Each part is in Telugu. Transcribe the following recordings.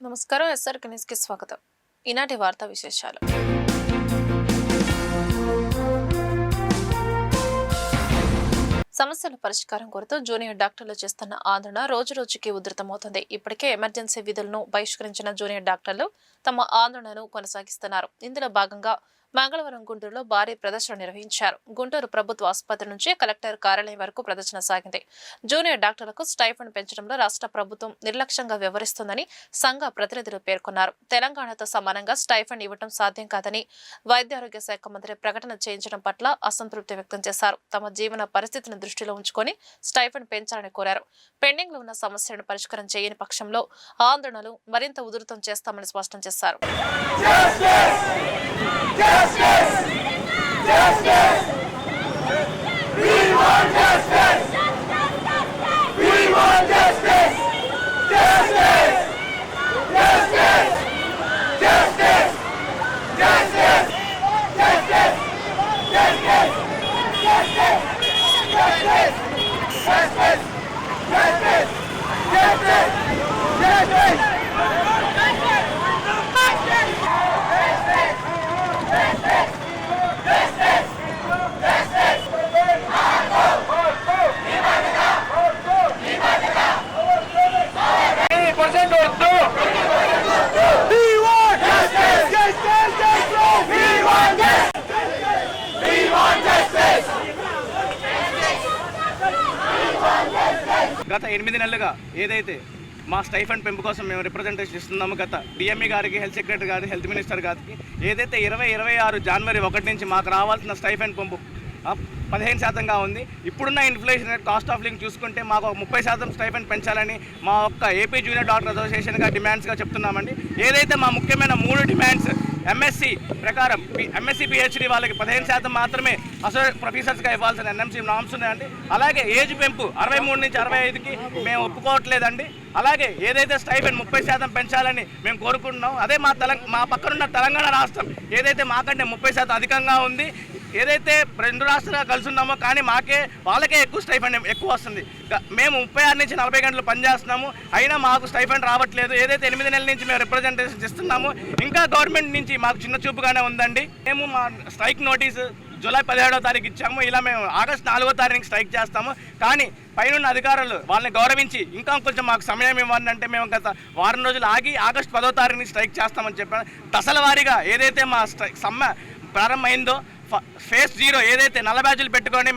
నమస్కారం. ఎస్ఆర్‌కే న్యూస్‌కి స్వాగతం. ఈనాటి వార్తా విశేషాలు. సమస్యల పరిష్కారం కోరుతూ జూనియర్ డాక్టర్లు చేస్తున్న ఆందోళన రోజురోజుకి ఉధృతమవుతుంది. ఇప్పటికే ఎమర్జెన్సీ విధులను బహిష్కరించిన జూనియర్ డాక్టర్లు తమ ఆందోళనను కొనసాగిస్తున్నారు. ఇందులో భాగంగా మంగళవారం గుంటూరులో భారీ ప్రదర్శన నిర్వహించారు. గుంటూరు ప్రభుత్వ ఆసుపత్రి నుంచి కలెక్టర్ కార్యాలయం వరకు ప్రదర్శన సాగింది. జూనియర్ డాక్టర్లకు స్టైఫండ్ పెంచడంలో రాష్ట్ర ప్రభుత్వం నిర్లక్ష్యంగా వ్యవహరిస్తుందని సంఘ ప్రతినిధులు పేర్కొన్నారు. తెలంగాణతో సమానంగా స్టైఫండ్ ఇవ్వడం సాధ్యం కాదని వైద్యారోగ్య శాఖ మంత్రి ప్రకటన చేయించడం పట్ల అసంతృప్తి వ్యక్తం చేశారు. తమ జీవన పరిస్థితిని దృష్టిలో ఉంచుకొని స్టైఫండ్ పెంచాలని కోరారు. పెండింగ్ లో ఉన్న సమస్యలను పరిష్కారం చేయని పక్షంలో ఆందోళనలు మరింత ఉధృతం చేస్తామని స్పష్టం చేశారు. గత 8 నెలలుగా ఏదైతే మా స్టైఫండ్ పెంపు కోసం మేము రిప్రజెంటేషన్ ఇస్తున్నాము, గత డిఎంఈ గారికి, హెల్త్ సెక్రటరీ గారికి, హెల్త్ మినిస్టర్ గారికి ఏదైతే 2026 జనవరి 1 నుంచి మాకు రావాల్సిన స్టైఫండ్ పెంపు 15% ఉంది. ఇప్పుడున్న inflation rate, cost of living చూసుకుంటే మాకు 30% స్టైఫండ్ పెంచాలని మా ఒక్క ఏపీ జూనియర్ డాక్టర్ అసోసియేషన్గా డిమాండ్స్గా చెప్తున్నామండి. ఏదైతే మా ముఖ్యమైన 3 డిమాండ్స్, ఎంఎస్సి ప్రకారం ఎంఎస్సి పిహెచ్డి వాళ్ళకి 15% మాత్రమే అసోసియేట్ ప్రొఫెసర్స్గా ఇవ్వాల్సిన ఎన్ఎంసీ నామ్స్ ఉన్నాయండి. అలాగే ఏజ్ పెంపు 63 నుంచి 65కి మేము ఒప్పుకోవట్లేదండి. అలాగే ఏదైతే స్టైఫండ్ 30% పెంచాలని మేము కోరుకుంటున్నాం, అదే మా పక్కనున్న తెలంగాణ రాష్ట్రం ఏదైతే మాకంటే 30% అధికంగా ఉంది. ఏదైతే 2 రాష్ట్రాలు కలిసి ఉన్నామో కానీ వాళ్ళకే ఎక్కువ స్టైఫండ్ ఎక్కువ వస్తుంది. మేము 36 నుంచి 40 గంటలు పనిచేస్తున్నాము, అయినా మాకు స్టైఫండ్ రావట్లేదు. ఏదైతే 8 నెలల నుంచి మేము రిప్రజెంటేషన్ ఇస్తున్నాము, ఇంకా గవర్నమెంట్ నుంచి మాకు చిన్న చూపుగానే ఉందండి. మేము మా స్ట్రైక్ నోటీసు జూలై 17వ తారీఖు ఇచ్చాము. ఇలా మేము ఆగస్టు 4వ తారీఖు స్ట్రైక్ చేస్తాము. కానీ పైన అధికారులు వాళ్ళని గౌరవించి ఇంకా కొంచెం మాకు సమయం ఇవ్వండి అంటే మేము గత వారం రోజులు ఆగి ఆగస్టు 10వ తారీఖు నుంచి స్ట్రైక్ చేస్తామని చెప్పాను. దశల వారీగా ఏదైతే మా సమ్మె ప్రారంభమైందో ఫేజ్ 0 ఏదైతే నల్ల బ్యాడ్జీలు పెట్టుకొని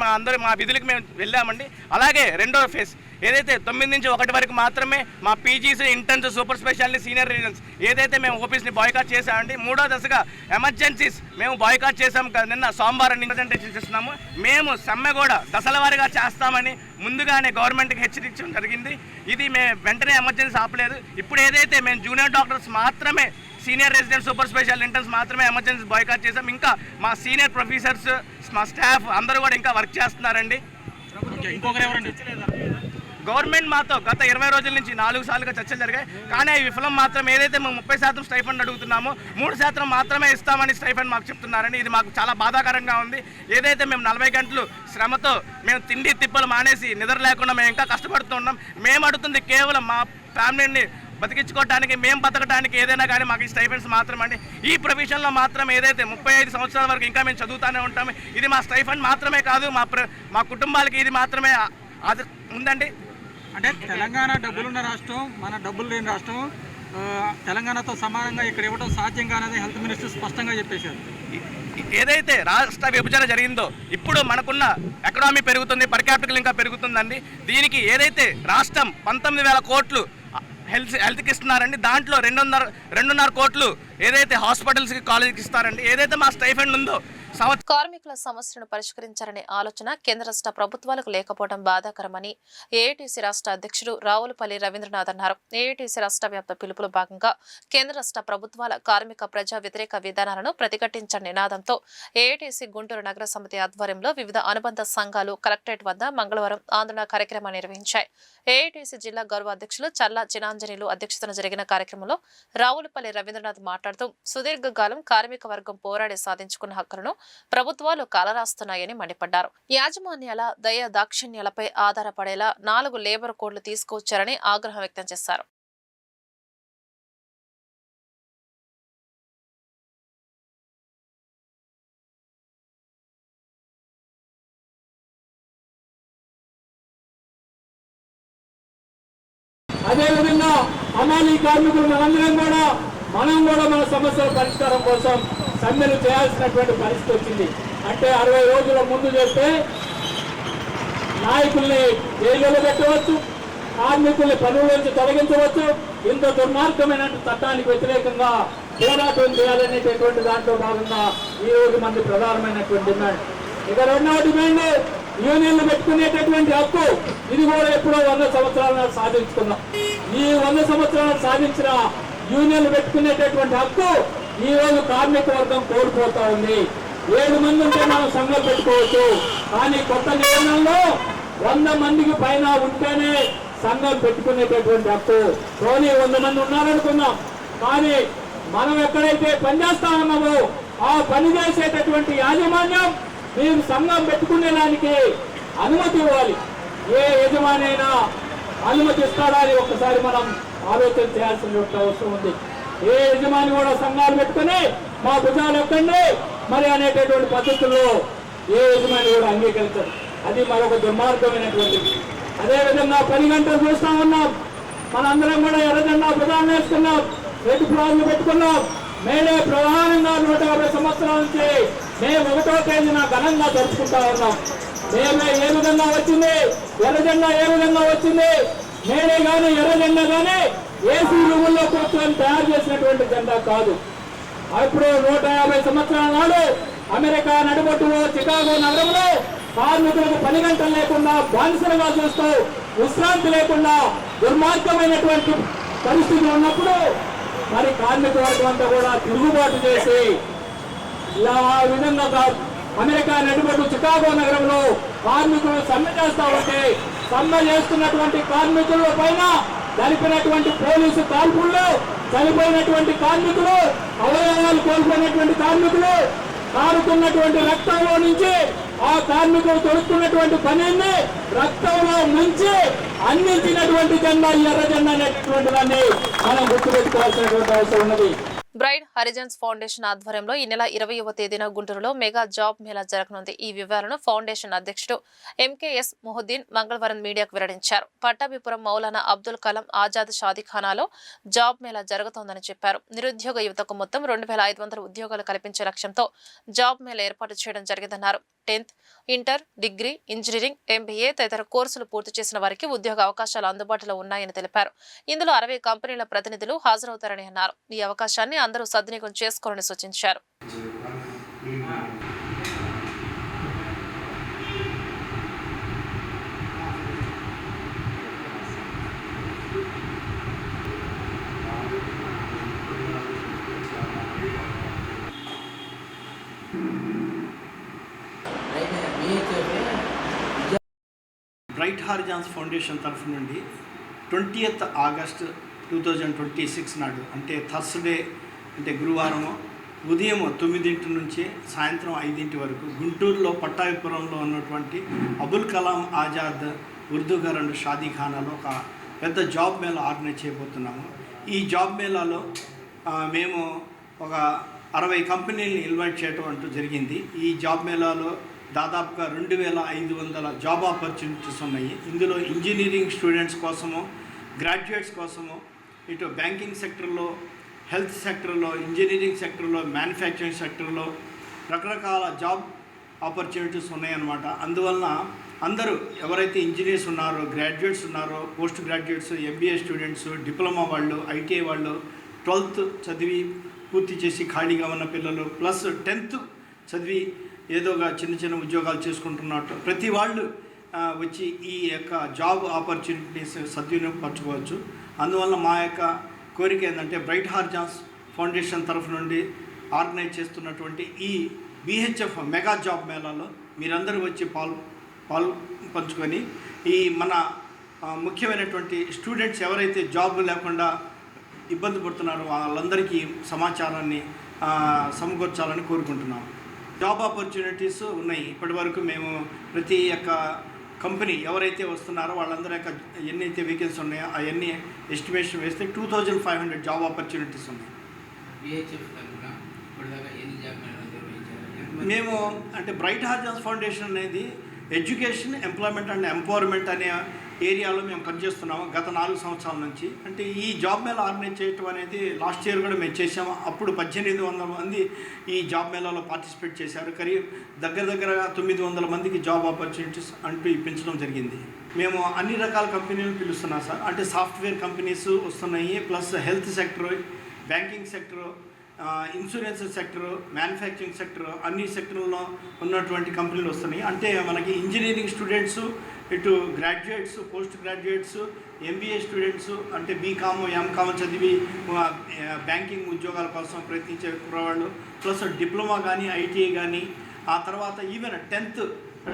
మా విధులకు మేము వెళ్ళామండి. అలాగే రెండో ఫేజ్ ఏదైతే 9 నుంచి 1 వరకు మాత్రమే మా PGs, interns, super speciality, senior reasons ఏదైతే మేము ఓపీస్ని బాయ్కాట్ చేసామండి. 3వ దశగా ఎమర్జెన్సీస్ మేము బాయ్కాట్ చేసాము. నిన్న సోమవారం ప్రజెంటేషన్ చేస్తున్నాము. మేము సమ్మె కూడా దశల వారీగా చేస్తామని ముందుగానే గవర్నమెంట్కి హెచ్చరించడం జరిగింది. ఇది మేము వెంటనే ఎమర్జెన్సీ ఆపలేదు. ఇప్పుడు ఏదైతే మేము జూనియర్ డాక్టర్స్ మాత్రమే, senior resident, super speciality, interns మాత్రమే ఎమర్జెన్సీ బాయ్కాట్ చేసాం. ఇంకా మా సీనియర్ ప్రొఫెసర్స్, మా స్టాఫ్ అందరూ కూడా ఇంకా వర్క్ చేస్తున్నారండి. గవర్నమెంట్ మాతో గత 20 రోజుల నుంచి 4 సార్లుగా చర్చలు జరిగాయి. కానీ అవి విఫలం. మాత్రం ఏదైతే మేము 30% స్టైఫండ్ అడుగుతున్నామో 3% మాత్రమే ఇస్తామని స్టైఫండ్ మాకు చెప్తున్నారని ఇది మాకు చాలా బాధాకరంగా ఉంది. ఏదైతే మేము 40 గంటలు శ్రమతో మేము తిండి తిప్పలు మానేసి నిద్ర లేకుండా మేము ఇంకా కష్టపడుతున్నాం. మేము అడుగుతుంది కేవలం మా ఫ్యామిలీని బతికించుకోవడానికి, మేము బతకడానికి ఏదైనా కానీ మాకు ఈ స్టైఫండ్స్ మాత్రం అండి. ఈ ప్రొఫెషన్లో మాత్రం ఏదైతే 35 సంవత్సరాల వరకు ఇంకా మేము చదువుతూనే ఉంటాము. ఇది మా స్టైఫండ్ మాత్రమే కాదు, మా కుటుంబాలకి ఇది మాత్రమే అది ఉందండి. అంటే తెలంగాణ డబ్బులున్న రాష్ట్రం, మన డబ్బులు లేని రాష్ట్రం. తెలంగాణతో సమానంగా ఇక్కడ ఇవ్వడం సాధ్యం కానని హెల్త్ మినిస్టర్ స్పష్టంగా చెప్పేశారు. ఏదైతే రాష్ట్ర విభజన జరిగిందో ఇప్పుడు మనకున్న ఎకనామీ పెరుగుతుంది, పర్ క్యాపిటల్ ఇంకా పెరుగుతుందండి. దీనికి ఏదైతే రాష్ట్రం 19,000 కోట్లు హెల్త్కి ఇస్తున్నారండి. దాంట్లో 2.5 కోట్లు ఏదైతే హాస్పిటల్స్కి, కాలేజీకి ఇస్తారండి. ఏదైతే మా స్టైఫండ్ ఉందో కార్మికుల సమస్యలను పరిష్కరించాలనే ఆలోచన కేంద్ర రాష్ట్ర ప్రభుత్వాలకు లేకపోవడం బాధాకరమని ఏఐటీసీ రాష్ట్ర అధ్యక్షుడు రావులపల్లి రవీంద్రనాథ్ అన్నారు. ఏఐటీసీ రాష్ట్ర వ్యాప్త పిలుపులో భాగంగా కేంద్ర రాష్ట్ర ప్రభుత్వాల కార్మిక ప్రజా వ్యతిరేక విధానాలను ప్రతిఘటించని నినాదంతో ఏఐటీసీ గుంటూరు నగర సమితి ఆధ్వర్యంలో వివిధ అనుబంధ సంఘాలు కలెక్టరేట్ వద్ద మంగళవారం ఆందోళన కార్యక్రమాన్ని నిర్వహించాయి. ఏఐటీసీ జిల్లా గౌరవ అధ్యక్షులు చల్లా చినాంజనేయులు అధ్యక్షతన జరిగిన కార్యక్రమంలో రావులపల్లి రవీంద్రనాథ్ మాట్లాడుతూ సుదీర్ఘకాలం కార్మిక వర్గం పోరాడి సాధించుకున్న హక్కులను ప్రభుత్వాలు కాలరాస్తున్నాయని మండిపడ్డారు. యాజమాన్యాల దయ దాక్షిణ్యాలపై ఆధారపడేలా 4 లేబర్ కోడ్లు తీసుకొచ్చారని ఆగ్రహం వ్యక్తం చేశారు. అదేవిధంగా హమాలీ కార్మికులు మనం కూడా మన సమస్యల పరిష్కారం కోసం సమ్మెలు చేయాల్సినటువంటి పరిస్థితి వచ్చింది. అంటే 60 రోజుల ముందు చేస్తే నాయకుల్ని జైలులో పెట్టవచ్చు, కార్మికుల్ని పనుల నుంచి తొలగించవచ్చు. ఇంత దుర్మార్గమైన చట్టానికి వ్యతిరేకంగా పోరాటం చేయాలనేటటువంటి దాంట్లో భాగంగా ఈ రోజు మంది ప్రధానమైనటువంటి డిమాండ్. ఇక రెండవ డిమాండ్ యూనియన్లు పెట్టుకునేటటువంటి హక్కు. ఇది కూడా ఎప్పుడో 100 సంవత్సరాలు సాధించుకున్నాం. ఈ 100 సంవత్సరాలు సాధించిన యూనియన్లు పెట్టుకునేటటువంటి హక్కు ఈ రోజు కార్మిక వర్గం కోల్పోతా ఉంది. 7 మంది ఉంటే మనం సంఘం పెట్టుకోవచ్చు, కానీ కొత్త నిబంధనలో 100 మందికి పైన ఉంటేనే సంఘం పెట్టుకునేటటువంటి హక్కు. పోనీ 100 మంది ఉన్నారనుకున్నాం, కానీ మనం ఎక్కడైతే పనిచేస్తా ఉన్నామో ఆ పని చేసేటటువంటి యాజమాన్యం మీరు సంఘం పెట్టుకునేదానికి అనుమతి ఇవ్వాలి. ఏ యజమాని అయినా అనుమతి ఇస్తాడా అని ఒక్కసారి మనం ఆలోచన చేయాల్సిన అవసరం ఉంది. ఏ యజమాని కూడా సంఘాలు పెట్టుకుని మా భుజాలు ఎక్కండి మరి అనేటటువంటి పద్ధతుల్లో ఏ యజమాని కూడా అంగీకరించరు. అది మరొక దుర్మార్గమైనటువంటిది. అదేవిధంగా 10 గంటలు చూస్తా ఉన్నాం. మనందరం కూడా ఎర్రజెండా భుజాలు వేసుకున్నాం, రెడ్ ఫ్లాగ్లు పెట్టుకున్నాం. మేడే ప్రధానంగా 150 సంవత్సరాల నుంచి మే 1వ తేదీన ఘనంగా జరుపుకుంటా ఉన్నాం. మేమే ఏ విధంగా వచ్చింది, ఎర్రజెండా ఏ విధంగా వచ్చింది, మేడే కానీ ఎర్రజెండా కానీ ఏసీ రూముల్లో కూర్చొని తయారు చేసినటువంటి జెండా కాదు. అప్పుడు 150 సంవత్సరాల నాడు అమెరికా నడుబొట్టులో చికాగో నగరంలో కార్మికులకు 10 గంటలు లేకుండా బానిసలుగా చూస్తూ విశ్రాంతి లేకుండా దుర్మార్గమైనటువంటి పరిస్థితి ఉన్నప్పుడు మరి కార్మిక వర్గం అంతా కూడా తిరుగుబాటు చేసి ఇలా ఆ విధంగా అమెరికా నడుబొట్టు చికాగో నగరంలో కార్మికులు సమ్మె చేస్తా ఉంటే సమ్మె చేస్తున్నటువంటి కార్మికుల పైన జరిపినటువంటి పోలీసు కాల్పుల్లో చనిపోయినటువంటి కార్మికులు, అవయవాలు కోల్పోయినటువంటి కార్మికులు, కారుతున్నటువంటి రక్తంలో నుంచి ఆ కార్మికులు తొడుక్కున్నటువంటి పనిని రక్తంలో ముంచి అందించినటువంటి జెండా ఎర్ర జెండా అనేటటువంటి దాన్ని మనం గుర్తుపెట్టుకోవాల్సినటువంటి అవసరం ఉన్నది. బ్రైట్ హరిజన్స్ ఫౌండేషన్ ఆధ్వర్యంలో ఈ నెల 20వ తేదీన గుంటూరులో మెగా జాబ్ మేళా జరగనుంది. ఈ వివరాలను ఫౌండేషన్ అధ్యక్షుడు ఎంకేఎస్ మొహుద్దీన్ మంగళవారం మీడియాకు వెల్లడించారు. పట్టాభిపురం మౌలానా అబ్దుల్ కలాం ఆజాద్ షాదీఖానాలో జాబ్ మేళా జరుగుతోందని చెప్పారు. నిరుద్యోగ యువతకు మొత్తం 2500 ఉద్యోగాలు కల్పించే లక్ష్యంతో జాబ్ మేళా ఏర్పాటు చేయడం జరిగిందన్నారు. 10th, inter, degree, engineering, MBA తదితర కోర్సులు పూర్తి చేసిన వారికి ఉద్యోగ అవకాశాలు అందుబాటులో ఉన్నాయని తెలిపారు. ఇందులో 60 కంపెనీల ప్రతినిధులు హాజరవుతారని అన్నారు. ఈ అవకాశాన్ని అందరూ సద్వినియోగం చేసుకోవాలని సూచించారు. బ్రైట్ హారిజాన్స్ ఫౌండేషన్ తరఫు నుండి 20th ఆగస్ట్ 2026 నాడు అంటే థర్స్డే అంటే గురువారము ఉదయం 9 నుంచి సాయంత్రం 5 వరకు గుంటూరులో పట్టాభిపురంలో ఉన్నటువంటి అబుల్ కలాం ఆజాద్ ఉర్దూ ఘర్ అండ్ షాదీఖానాలో ఒక పెద్ద జాబ్ మేళా ఆర్గనైజ్ చేయబోతున్నాము. ఈ జాబ్ మేళాలో మేము ఒక 60 కంపెనీలను ఇన్వైట్ చేయడం అంటూ జరిగింది. ఈ జాబ్ మేళాలో దాదాపుగా 2500 జాబ్ ఆపర్చునిటీస్ ఉన్నాయి. ఇందులో ఇంజనీరింగ్ స్టూడెంట్స్ కోసము, గ్రాడ్యుయేట్స్ కోసము, ఇటు బ్యాంకింగ్ సెక్టర్లో, హెల్త్ సెక్టర్లో, ఇంజనీరింగ్ సెక్టర్లో, మ్యానుఫ్యాక్చరింగ్ సెక్టర్లో రకరకాల జాబ్ ఆపర్చునిటీస్ ఉన్నాయన్నమాట. అందువలన అందరూ ఎవరైతే ఇంజనీర్స్ ఉన్నారో, గ్రాడ్యుయేట్స్ ఉన్నారో, post graduates, MBA students, diploma వాళ్ళు, ఐటీఐ వాళ్ళు, 12th చదివి పూర్తి చేసి ఖాళీగా ఉన్న పిల్లలు, ప్లస్ 10th చదివి ఏదోగా చిన్న చిన్న ఉద్యోగాలు చేసుకుంటున్నట్టు ప్రతి వాళ్ళు వచ్చి ఈ యొక్క జాబ్ ఆపర్చునిటీస్ సద్వినియోగపరచుకోవచ్చు. అందువల్ల మా యొక్క కోరిక ఏంటంటే బ్రైట్ హారిజాన్స్ ఫౌండేషన్ తరఫు నుండి ఆర్గనైజ్ చేస్తున్నటువంటి ఈ BHF మెగా జాబ్ మేళాలో మీరందరూ వచ్చి పాలు పంచుకొని ఈ మన ముఖ్యమైనటువంటి స్టూడెంట్స్ ఎవరైతే జాబ్ లేకుండా ఇబ్బంది పడుతున్నారో వాళ్ళందరికీ సమాచారాన్ని సమకూర్చాలని కోరుకుంటున్నాము. జాబ్ ఆపర్చునిటీస్ ఉన్నాయి. ఇప్పటి వరకు మేము ప్రతి యొక్క కంపెనీ ఎవరైతే వస్తున్నారో వాళ్ళందరి యొక్క ఎన్నైతే వేకెన్సీ ఉన్నాయో అవన్నీ ఎస్టిమేషన్ వేస్తే 2500 జాబ్ ఆపర్చునిటీస్ ఉన్నాయి. మేము అంటే బ్రైట్ హారిజాన్స్ ఫౌండేషన్ అనేది ఎడ్యుకేషన్, ఎంప్లాయ్మెంట్ అండ్ ఎంపవర్మెంట్ అనే ఏరియాలో మేము పనిచేస్తున్నాము గత 4 సంవత్సరాల నుంచి. అంటే ఈ జాబ్ మేళా ఆర్గనైజ్ చేయటం అనేది లాస్ట్ ఇయర్ కూడా మేము చేసాము. అప్పుడు 1800 మంది ఈ జాబ్ మేళాలో పార్టిసిపేట్ చేశారు. దగ్గరగా 900 మందికి జాబ్ ఆపర్చునిటీస్ అంటూ ఇప్పించడం జరిగింది. మేము అన్ని రకాల కంపెనీలు పిలుస్తున్నాం సార్. అంటే సాఫ్ట్వేర్ కంపెనీస్ వస్తున్నాయి, plus health sector, banking sector, insurance sector, manufacturing sector, అన్ని సెక్టర్లో ఉన్నటువంటి కంపెనీలు వస్తున్నాయి. అంటే మనకి ఇంజనీరింగ్ స్టూడెంట్స్, ఇటు graduates, post graduates, MBA students, అంటే బీకామ్, ఎంకామ్ చదివి బ్యాంకింగ్ ఉద్యోగాల కోసం ప్రయత్నించే కుర్రవాళ్ళు, ప్లస్ డిప్లొమా కానీ, ఐటీఐ కానీ, ఆ తర్వాత ఈవెన్ 10th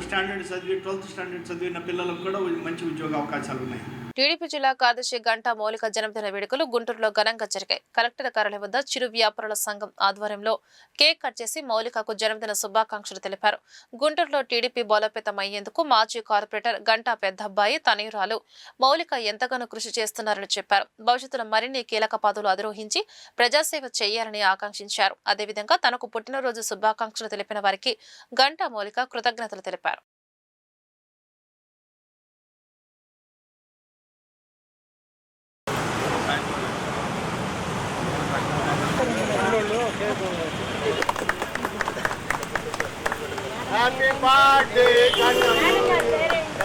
స్టాండర్డ్ చదివి 12th స్టాండర్డ్ చదివిన పిల్లలకు కూడా మంచి ఉద్యోగ అవకాశాలు ఉన్నాయి. టీడీపీ జిల్లా కార్యదర్శి గంటా మౌలిక జన్మదిన వేడుకలు గుంటూరులో ఘనంగా జరిగాయి. కలెక్టర్ కార్యాలయం వద్ద చిరు వ్యాపారుల సంఘం ఆధ్వర్యంలో కేక్ కట్ చేసి మౌలికకు జన్మదిన శుభాకాంక్షలు తెలిపారు. గుంటూరులో టీడీపీ బలోపేతం అయ్యేందుకు మాజీ కార్పొరేటర్ గంటా పెద్దబ్బాయి తనయురాలు మౌలిక ఎంతగానో కృషి చేస్తున్నారని చెప్పారు. భవిష్యత్తులో మరిన్ని కీలక పదవులు అధిరోహించి ప్రజాసేవ చేయాలని ఆకాంక్షించారు. అదేవిధంగా తనకు పుట్టినరోజు శుభాకాంక్షలు తెలిపిన వారికి గంటా మౌలిక కృతజ్ఞతలు తెలిపారు. Happy birthday,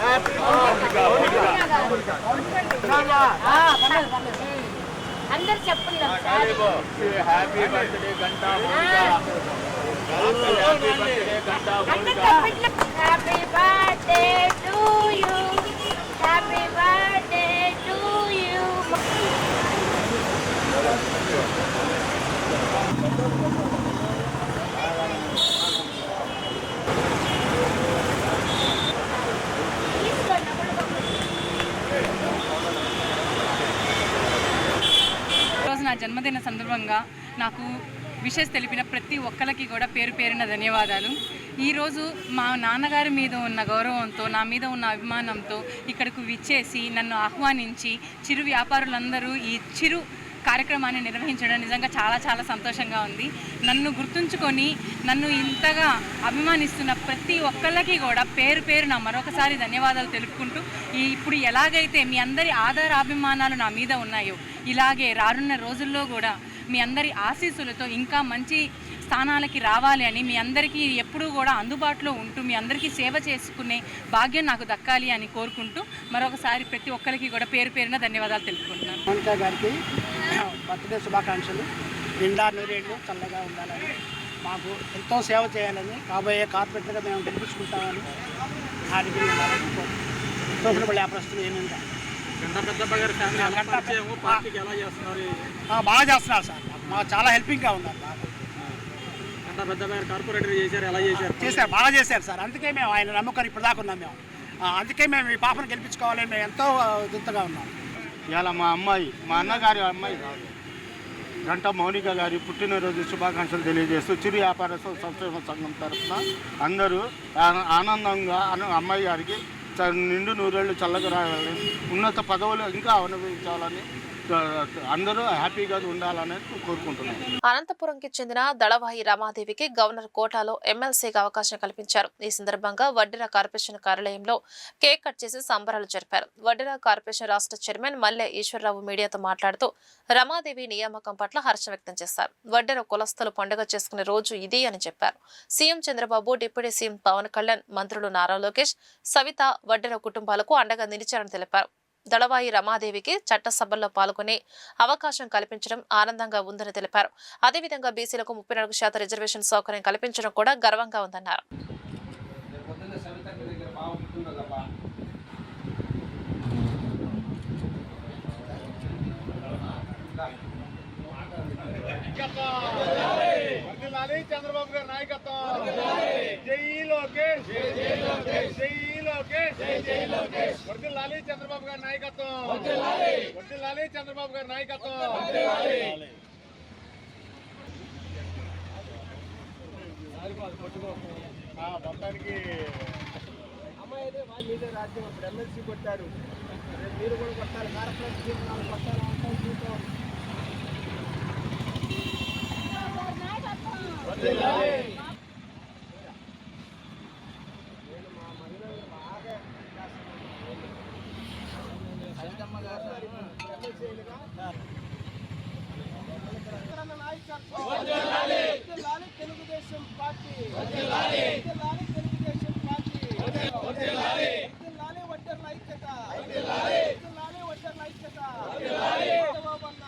Happy అందరు చెప్పండి Happy birthday, Ganta Monica. Happy birthday to you. Happy birthday to you. ఈరోజు నా జన్మదిన సందర్భంగా నాకు విషెస్ తెలిపిన ప్రతి ఒక్కరికి కూడా పేరు పేరున ధన్యవాదాలు. ఈరోజు మా నాన్నగారి మీద ఉన్న గౌరవంతో, నా మీద ఉన్న అభిమానంతో ఇక్కడకు విచ్చేసి నన్ను ఆహ్వానించి చిరు వ్యాపారులందరూ ఈ చిరు కార్యక్రమాన్ని నిర్వహించడం నిజంగా చాలా చాలా సంతోషంగా ఉంది. నన్ను గుర్తుంచుకొని నన్ను ఇంతగా అభిమానిస్తున్న ప్రతి ఒక్కళ్ళకి కూడా పేరు పేరున మరొకసారి ధన్యవాదాలు తెలుపుకుంటూ, ఇప్పుడు ఎలాగైతే మీ అందరి ఆధారాభిమానాలు నా మీద ఉన్నాయో ఇలాగే రానున్న రోజుల్లో కూడా మీ అందరి ఆశీస్సులతో ఇంకా మంచి స్థానాలకి రావాలి అని, మీ అందరికీ ఎప్పుడూ కూడా అందుబాటులో ఉంటూ మీ అందరికీ సేవ చేసుకునే భాగ్యం నాకు దక్కాలి అని కోరుకుంటూ మరొకసారి ప్రతి ఒక్కరికి కూడా పేరు పేరున ధన్యవాదాలు తెలుపుకుంటున్నాను. మోనికా గారికి బర్త్డే శుభాకాంక్షలు. నిండా నూరేళ్ళు చల్లగా ఉండాలని, మాకు ఎంతో సేవ చేయాలని, కాబోయే కార్పొరేటర్గా మేము గెలిపించుకుంటామని ఆరోగ్యంగా ఉండాలని సోషల్ వ్యాపారస్తులు ఏమైందా బాగా చేస్తున్నారు సార్. మాకు చాలా హెల్పింగ్గా ఉన్నారు. కార్పొరేటర్ చేశారు, ఎలా చేశారు, బాగా చేశారు సార్. అందుకే మేము ఆయన నమ్మకం ఇప్పుడు దాకా ఉన్నాం మేము. అందుకే మేము ఈ పాపను గెలిపించుకోవాలని మేము ఎంతో దింతగా ఉన్నాం. ఇలా మా అమ్మాయి, మా అన్నగారి అమ్మాయి గంటా మౌనిక గారి పుట్టినరోజు శుభాకాంక్షలు తెలియజేస్తూ చిరు వ్యాపార సంక్షేమ సంఘం తరఫున అందరూ ఆనందంగా అమ్మాయి గారికి నిండు నూరేళ్ళు చల్లగా రావాలని, ఉన్నత పదవులు ఇంకా అనుభవించాలని, అందరూ హ్యాపీగా ఉండాలని కోరుకుంటున్నాను. అనంతపురంకి చెందిన దళవాయి రమాదేవికి గవర్నర్ కోటాలో ఎమ్మెల్సీగా అవకాశం కల్పించారు. ఈ సందర్భంగా వడ్డెర కార్పొరేషన్ కార్యాలయంలో కేక్ కట్ చేసి సంబరాలు జరిపారు. వడ్డెర కార్పొరేషన్ రాష్ట్ర చైర్మన్ మల్లె ఈశ్వరరావు మీడియాతో మాట్లాడుతూ రమాదేవి నియామకం పట్ల హర్షం వ్యక్తం చేశారు. వడ్డెర కులస్తులు పండుగ చేసుకునే రోజు ఇది అని చెప్పారు. CM Chandrababu, deputy CM Pawan Kalyan, మంత్రులు నారా లోకేష్, సవిత వడ్డెర కుటుంబాలకు అండగా నిలిచారని తెలిపారు. దళవాయి రమాదేవికి చట్టసభల్లో పాల్గొనే అవకాశం కల్పించడం ఆనందంగా ఉందని తెలిపారు. అదేవిధంగా బీసీలకు 34% రిజర్వేషన్ సౌకర్యం కల్పించడం కూడా గర్వంగా ఉందన్నారు. చంద్రబాబు గారి నాయకత్వం. జై లోకేష్, జై లోకేష్, జై లోకేష్, జై లోకేష్. వర్ధిల్లాలి చంద్రబాబు గారి నాయకత్వం. వర్ధిల్లాలి చంద్రబాబు గారి నాయకత్వం. మొత్తానికి మీదే రాజ్యం. అప్పుడు ఎమ్మెల్సీ కొట్టారు, మీరు కూడా కొట్టాలి. కార్పొరేట్ కొట్టాలి. వర్ధిల్లాలి తెలుగుదేశం పార్టీ, వర్ధిల్లాలి తెలుగుదేశం పార్టీ, వర్ధిల్లాలి వడ్డెర్ల ఐక్యత, వర్ధిల్లాలి వడ్డెర్ల ఐక్యత, చంద్రబాబు అన్న.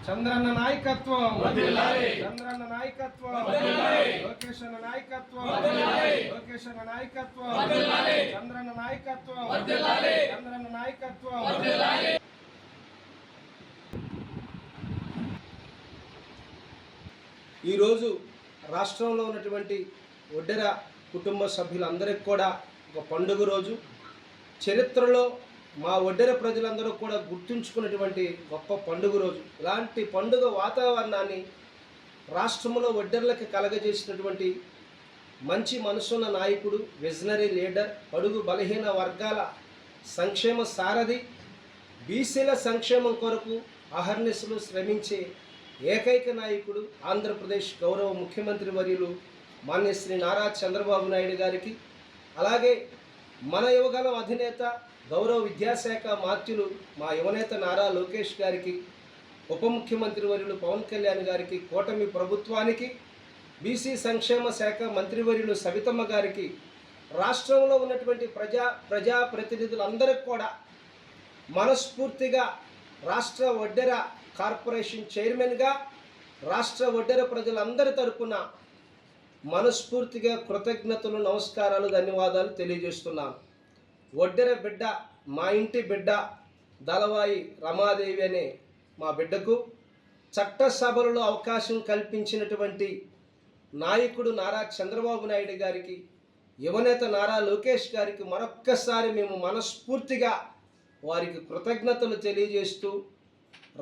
చంద్రన్న నాయకత్వం, చంద్రన్న నాయకత్వం, లోకేష్ అన్న నాయకత్వం, లోకేష్ అన్న నాయకత్వం, చంద్రన్న నాయకత్వం, చంద్రన్న నాయకత్వం. ఈరోజు రాష్ట్రంలో ఉన్నటువంటి ఒడ్డెర కుటుంబ సభ్యులందరికీ కూడా ఒక పండుగ రోజు. చరిత్రలో మా ఒడ్డెర ప్రజలందరూ కూడా గుర్తుంచుకున్నటువంటి గొప్ప పండుగ రోజు. ఇలాంటి పండుగ వాతావరణాన్ని రాష్ట్రంలో ఒడ్డెర్లకి కలగజేసినటువంటి మంచి మనసున్న నాయకుడు, విజనరీ లీడర్, అడుగు బలహీన వర్గాల సంక్షేమ సారథి, బీసీల సంక్షేమం కొరకు అహర్నిశలు శ్రమించే ఏకైక నాయకుడు ఆంధ్రప్రదేశ్ గౌరవ ముఖ్యమంత్రి వర్యులు మాన్య శ్రీ నారా చంద్రబాబు నాయుడు గారికి, అలాగే మన యువగలం అధినేత గౌరవ విద్యాశాఖ మాత్యులు మా యువనేత నారా లోకేష్ గారికి, ఉప ముఖ్యమంత్రి వర్యులు పవన్ కళ్యాణ్ గారికి, కూటమి ప్రభుత్వానికి, బీసీ సంక్షేమ శాఖ మంత్రివర్యులు సవితమ్మ గారికి, రాష్ట్రంలో ఉన్నటువంటి ప్రజాప్రతినిధులందరికీ కూడా మనస్ఫూర్తిగా రాష్ట్ర ఒడ్డెర కార్పొరేషన్ చైర్మన్గా రాష్ట్ర ఒడ్డెర ప్రజలందరి తరపున మనస్ఫూర్తిగా కృతజ్ఞతలు, నమస్కారాలు, ధన్యవాదాలు తెలియజేస్తున్నాను. ఒడ్డెర బిడ్డ, మా ఇంటి బిడ్డ దళవాయి రమాదేవి అనే మా బిడ్డకు చట్టసభలలో అవకాశం కల్పించినటువంటి నాయకుడు నారా చంద్రబాబు నాయుడు గారికి, యువనేత నారా లోకేష్ గారికి మరొక్కసారి మేము మనస్ఫూర్తిగా వారికి కృతజ్ఞతలు తెలియజేస్తూ,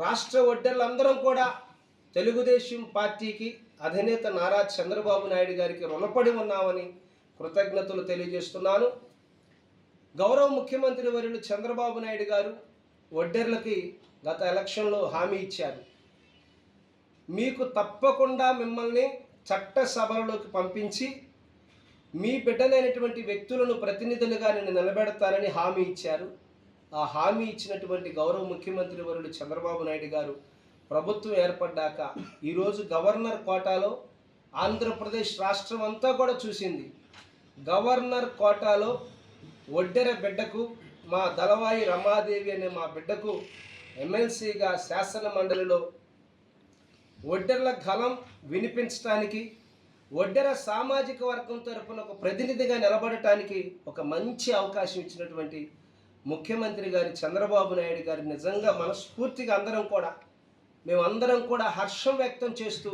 రాష్ట్ర ఒడ్డెర్లందరం కూడా తెలుగుదేశం పార్టీకి, అధినేత నారా చంద్రబాబు నాయుడు గారికి రుణపడి ఉన్నామని కృతజ్ఞతలు తెలియజేస్తున్నాను. గౌరవ ముఖ్యమంత్రి వర్యులు చంద్రబాబు నాయుడు గారు ఒడ్డెర్లకి గత ఎలక్షన్లో హామీ ఇచ్చారు. మీకు తప్పకుండా మిమ్మల్ని చట్టసభలలోకి పంపించి మీ బిడ్డలైనటువంటి వ్యక్తులను ప్రతినిధులుగా నేను నిలబెడతానని హామీ ఇచ్చారు. ఆ హామీ ఇచ్చినటువంటి గౌరవ ముఖ్యమంత్రి వర్యులు చంద్రబాబు నాయుడు గారు ప్రభుత్వం ఏర్పడ్డాక ఈరోజు గవర్నర్ కోటాలో ఆంధ్రప్రదేశ్ రాష్ట్రం అంతా కూడా చూసింది. గవర్నర్ కోటాలో ఒడ్డెర బిడ్డకు, మా దళవాయి రమాదేవి అనే మా బిడ్డకు ఎమ్మెల్సీగా శాసన మండలిలో ఒడ్డెర్ల గలం వినిపించడానికి, ఒడ్డెర సామాజిక వర్గం తరపున ఒక ప్రతినిధిగా నిలబడటానికి ఒక మంచి అవకాశం ఇచ్చినటువంటి ముఖ్యమంత్రి గారి చంద్రబాబు నాయుడు గారి నిజంగా మనస్ఫూర్తిగా మేమందరం కూడా హర్షం వ్యక్తం చేస్తూ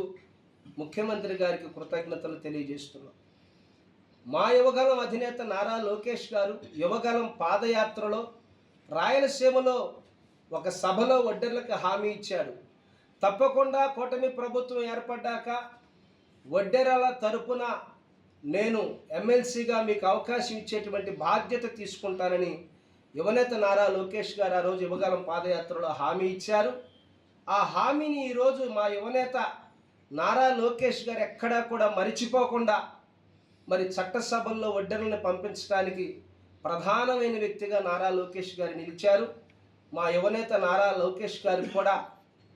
ముఖ్యమంత్రి గారికి కృతజ్ఞతలు తెలియజేస్తున్నాం. మా యువగలం అధినేత నారా లోకేష్ గారు యువగలం పాదయాత్రలో రాయలసీమలో ఒక సభలో ఒడ్డెర్లకు హామీ ఇచ్చాడు. తప్పకుండా కూటమి ప్రభుత్వం ఏర్పడ్డాక ఒడ్డెరల తరపున నేను ఎమ్మెల్సీగా మీకు అవకాశం ఇచ్చేటువంటి బాధ్యత తీసుకుంటానని యువనేత నారా లోకేష్ గారు ఆ రోజు యువగలం పాదయాత్రలో హామీ ఇచ్చారు. ఆ హామీని ఈరోజు మా యువనేత నారా లోకేష్ గారు ఎక్కడా కూడా మరిచిపోకుండా మరి చట్టసభల్లో ఒడ్డెర్లను పంపించడానికి ప్రధానమైన వ్యక్తిగా నారా లోకేష్ గారు నిలిచారు. మా యువనేత నారా లోకేష్ గారికి కూడా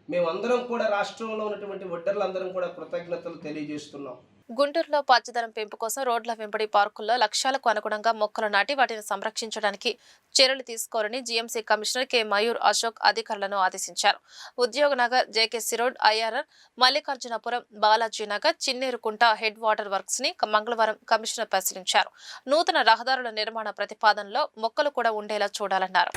మేమందరం కూడా రాష్ట్రంలో ఉన్నటువంటి ఒడ్డెర్లందరం కూడా కృతజ్ఞతలు తెలియజేస్తున్నాం. గుంటూరులో పచ్చదనం పెంపు కోసం రోడ్ల వెంబడి పార్కుల్లో లక్ష్యాలకు అనుగుణంగా మొక్కలు నాటి వాటిని సంరక్షించడానికి చర్యలు తీసుకోవాలని GMC commissioner K Mayur Ashok అధికారులను ఆదేశించారు. Udyoganagar, JKC road, IRR, Mallikarjunapuram, Balajinagar, Chinnerukunta head water works ని మంగళవారం కమిషనర్ పరిశీలించారు. నూతన రహదారుల నిర్మాణ ప్రతిపాదనలో మొక్కలు కూడా ఉండేలా చూడాలన్నారు.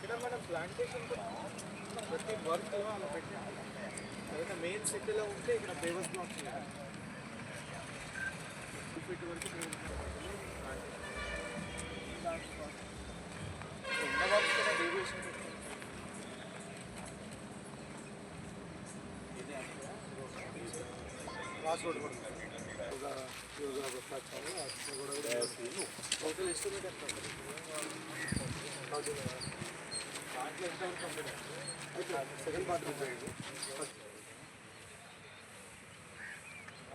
ఇక్కడ మనం ప్లాంటేషన్ కూడా ప్రతి వర్క్ అలా పెట్టాము. ఏదైనా మెయిన్ సిటీలో ఉంటే ఇక్కడ పేవర్స్ బ్లాక్స్ ఉన్నాయి. 2 feet వరకు ఉన్న వర్క్స్ కూడా డేవియేషన్ క్రాస్ రోడ్ కూడా యోగా వచ్చాము. అక్కడ కూడా టోటల్ ఎస్టిమేట్ ఎంత ఉంటుంది? దాంట్లో ఎంతవరకు కంప్లీట్ అయితే సెకండ్ పార్ట్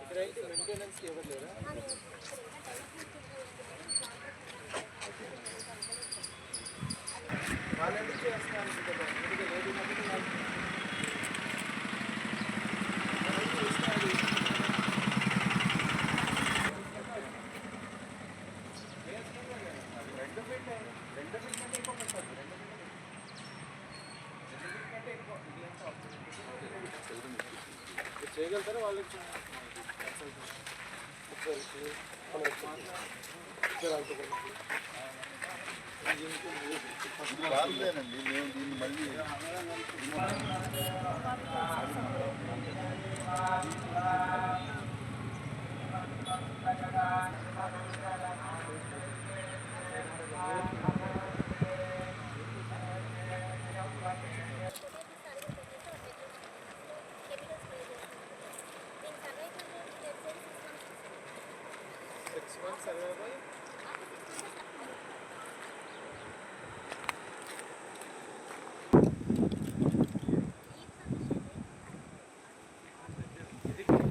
ఇక్కడ అయితే మెయింటెనెన్స్కి ఎవరు లేరా? వాళ్ళు ఎందుకు చేస్తున్నారు? చేయగలుగుతారు వాళ్ళు. రాలేదండి మేము దీన్ని మళ్ళీ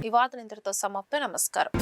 ఈ వార్తలు ఇంతటితో సమాప్తం. నమస్కారం.